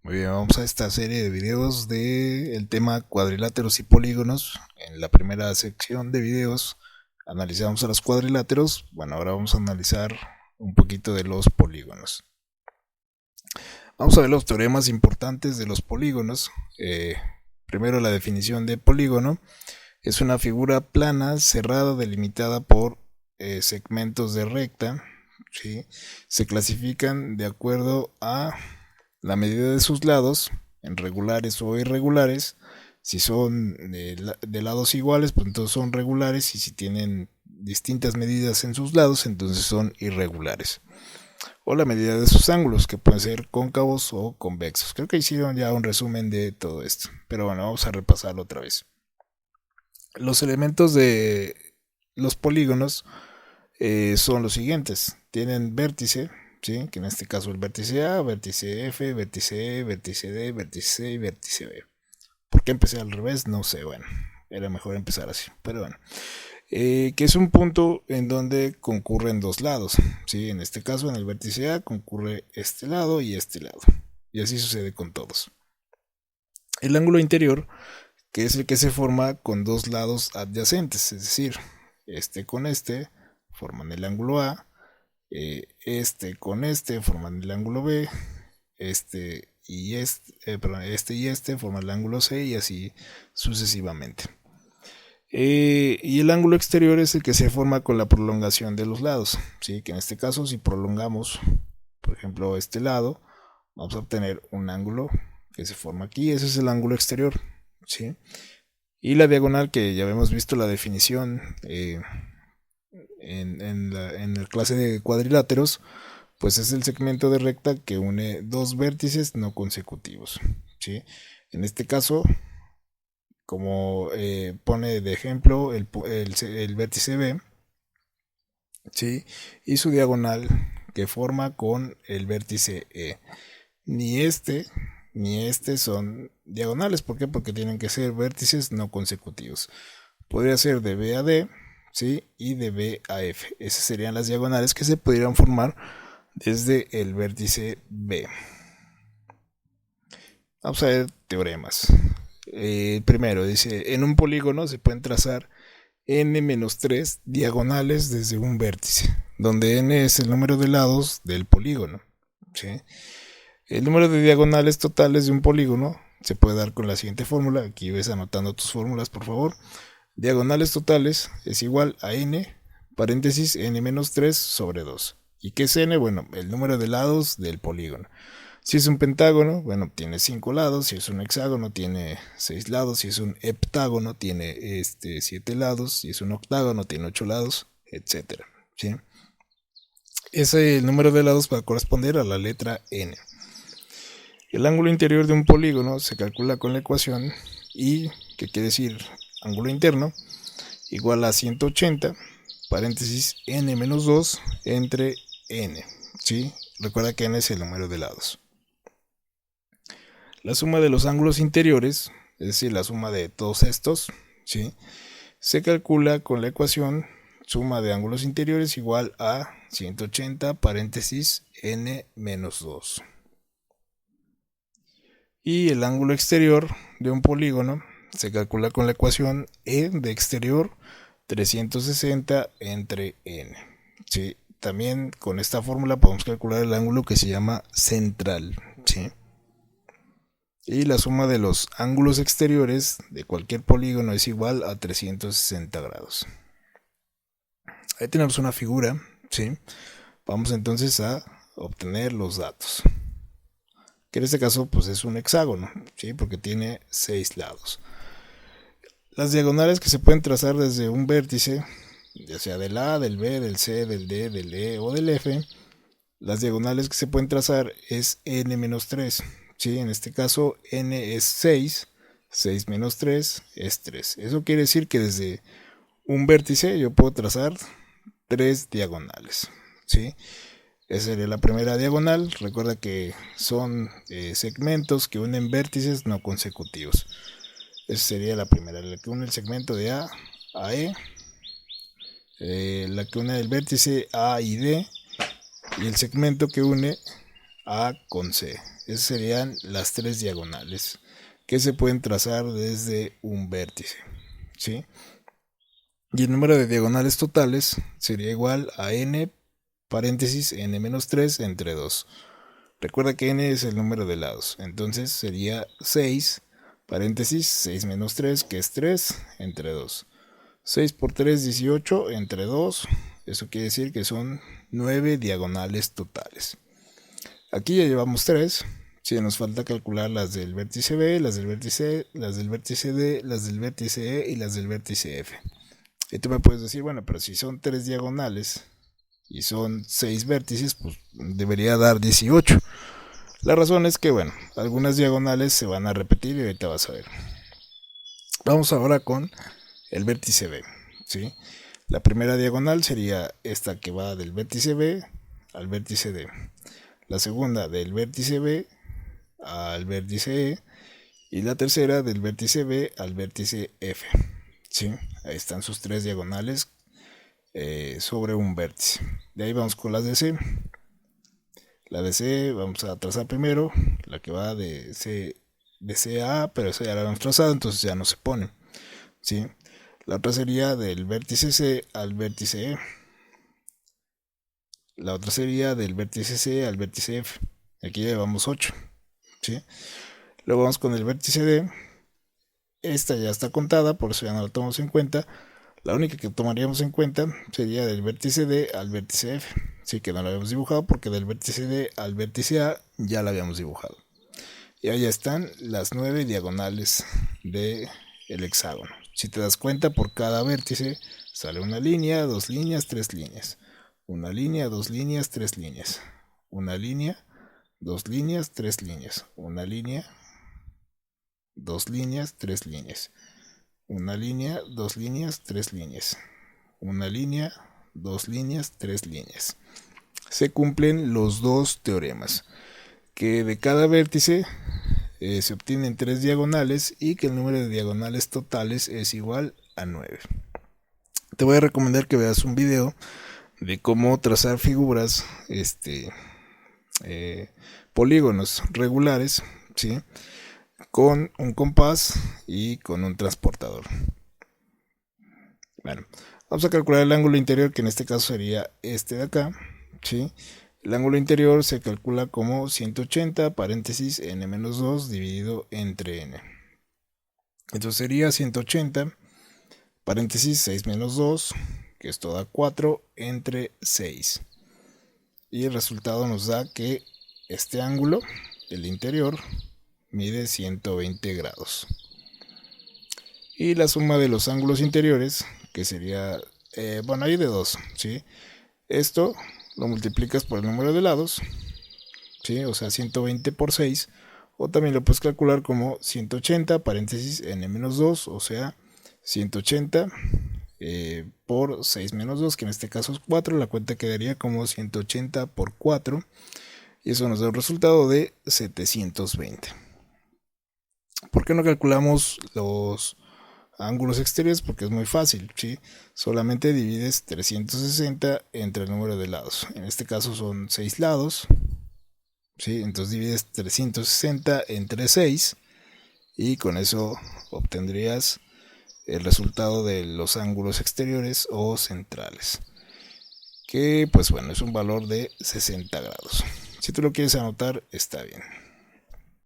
Muy bien, vamos a esta serie de videos del tema cuadriláteros y polígonos. En la primera sección de videos analizamos a los cuadriláteros. Bueno, ahora vamos a analizar un poquito de los polígonos. Vamos a ver los teoremas importantes de los polígonos. Primero, la definición de polígono. Es una figura plana, cerrada, delimitada por segmentos de recta. ¿Sí? Se clasifican de acuerdo a la medida de sus lados, en regulares o irregulares. Si son de lados iguales, pues entonces son regulares, y si tienen distintas medidas en sus lados, entonces son irregulares. O la medida de sus ángulos, que pueden ser cóncavos o convexos. Creo que hicieron ya un resumen de todo esto, pero bueno, vamos a repasarlo otra vez. Los elementos de los polígonos son los siguientes. Tienen vértice, ¿sí? Que en este caso el vértice A, vértice F, vértice E, vértice D, vértice C y vértice B. ¿Por qué empecé al revés? No sé, bueno, era mejor empezar así, pero bueno. Que es un punto en donde concurren dos lados, ¿sí? En este caso, en el vértice A concurre este lado y este lado, y así sucede con todos. El ángulo interior, que es el que se forma con dos lados adyacentes, es decir, este con este forman el ángulo A, este con este forman el ángulo B, este y este forman el ángulo C, y así sucesivamente. Y el ángulo exterior es el que se forma con la prolongación de los lados, ¿sí? Que en este caso, si prolongamos, por ejemplo, este lado, vamos a obtener un ángulo que se forma aquí. Ese es el ángulo exterior, ¿sí? Y la diagonal, que ya habíamos visto la definición en la clase de cuadriláteros, pues es el segmento de recta que une dos vértices no consecutivos, ¿sí? En este caso, como pone de ejemplo el vértice B, ¿sí? Y su diagonal que forma con el vértice E. Ni este ni este son diagonales. ¿Por qué? Porque tienen que ser vértices no consecutivos. Podría ser de B a D, ¿sí? Y de B a F. Esas serían las diagonales que se pudieran formar desde el vértice B. Vamos a ver teoremas. Primero dice, en un polígono se pueden trazar n-3 diagonales desde un vértice, donde n es el número de lados del polígono, ¿sí? El número de diagonales totales de un polígono se puede dar con la siguiente fórmula. Aquí ves anotando tus fórmulas, por favor. Diagonales totales es igual a n, paréntesis, n-3 sobre 2. ¿Y qué es n? Bueno, el número de lados del polígono. Si es un pentágono, bueno, tiene 5 lados. Si es un hexágono, tiene 6 lados. Si es un heptágono, tiene 7 lados. Si es un octágono, tiene 8 lados, etc. ¿Sí? Ese número de lados va a corresponder a la letra n. El ángulo interior de un polígono se calcula con la ecuación I, que quiere decir ángulo interno, igual a 180, paréntesis, n menos 2 entre n. ¿Sí? Recuerda que n es el número de lados. La suma de los ángulos interiores, es decir, la suma de todos estos, ¿sí? Se calcula con la ecuación suma de ángulos interiores igual a 180, paréntesis, n menos 2. Y el ángulo exterior de un polígono se calcula con la ecuación E de exterior 360 entre n. ¿Sí? También con esta fórmula podemos calcular el ángulo que se llama central, ¿sí? Y la suma de los ángulos exteriores de cualquier polígono es igual a 360 grados. Ahí tenemos una figura, ¿sí? Vamos entonces a obtener los datos. Que en este caso pues es un hexágono, ¿sí? Porque tiene 6 lados. Las diagonales que se pueden trazar desde un vértice, ya sea del A, del B, del C, del D, del E o del F, las diagonales que se pueden trazar es n-3, ¿sí? En este caso n es 6, 6 menos 3 es 3. Eso quiere decir que desde un vértice yo puedo trazar 3 diagonales, ¿sí? Esa sería la primera diagonal. Recuerda que son segmentos que unen vértices no consecutivos. Esa sería la primera, la que une el segmento de A a E, la que une el vértice A y D, y el segmento que une A con C. Esas serían las tres diagonales que se pueden trazar desde un vértice, ¿sí? Y el número de diagonales totales sería igual a n paréntesis n-3 entre 2. Recuerda que n es el número de lados, entonces sería 6 paréntesis 6 menos 3, que es 3, entre 2. 6 por 3, 18, entre 2. Eso quiere decir que son 9 diagonales totales. Aquí ya llevamos 3. Si nos falta calcular las del vértice B, las del vértice, las del vértice D, las del vértice E y las del vértice F. Y tú me puedes decir, bueno, pero si son 3 diagonales y son 6 vértices, pues debería dar 18. La razón es que, bueno, algunas diagonales se van a repetir y ahorita vas a ver. Vamos ahora con el vértice B, ¿sí? La primera diagonal sería esta que va del vértice B al vértice D. La segunda del vértice B al vértice E. Y la tercera del vértice B al vértice F, ¿sí? Ahí están sus tres diagonales sobre un vértice. De ahí vamos con las de C. La de C vamos a trazar primero, la que va de C a A, pero esa ya la hemos trazado, entonces ya no se pone, ¿sí? La otra sería del vértice C al vértice E. La otra sería del vértice C al vértice F. Aquí ya llevamos 8, ¿sí? Luego vamos con el vértice D. Esta ya está contada, por eso ya no la tomamos en cuenta. La única que tomaríamos en cuenta sería del vértice D al vértice F. Sí, que no la habíamos dibujado porque del vértice D al vértice A ya la habíamos dibujado. Y ahí están las 9 diagonales del hexágono. Si te das cuenta, por cada vértice sale una línea, 2 líneas, 3 líneas. Una línea, 2 líneas, 3 líneas. Una línea, 2 líneas, 3 líneas. Una línea, 2 líneas, 3 líneas. Una línea, 2 líneas, 3 líneas. Una línea, 2 líneas, 3 líneas. Se cumplen los dos teoremas, que de cada vértice se obtienen 3 diagonales y que el número de diagonales totales es igual a 9. Te voy a recomendar que veas un video de cómo trazar figuras, polígonos regulares, ¿sí? Con un compás y con un transportador. Bueno, vamos a calcular el ángulo interior, que en este caso sería este de acá, ¿sí? El ángulo interior se calcula como 180 paréntesis n-2 dividido entre n. Entonces sería 180 paréntesis 6 menos 2, que esto da 4, entre 6. Y el resultado nos da que este ángulo, el interior, mide 120 grados. Y la suma de los ángulos interiores, que sería, bueno, hay de dos, ¿sí? Esto lo multiplicas por el número de lados, ¿sí? O sea, 120 por 6. O también lo puedes calcular como 180 paréntesis n-2, o sea, 180 por 6 menos 2, que en este caso es 4. La cuenta quedaría como 180 por 4. Y eso nos da un resultado de 720. ¿Por qué no calculamos los ángulos exteriores? Porque es muy fácil, ¿sí? Solamente divides 360 entre el número de lados. En este caso son 6 lados, ¿sí? Entonces divides 360 entre 6 y con eso obtendrías el resultado de los ángulos exteriores o centrales, que pues bueno, es un valor de 60 grados. Si tú lo quieres anotar, está bien.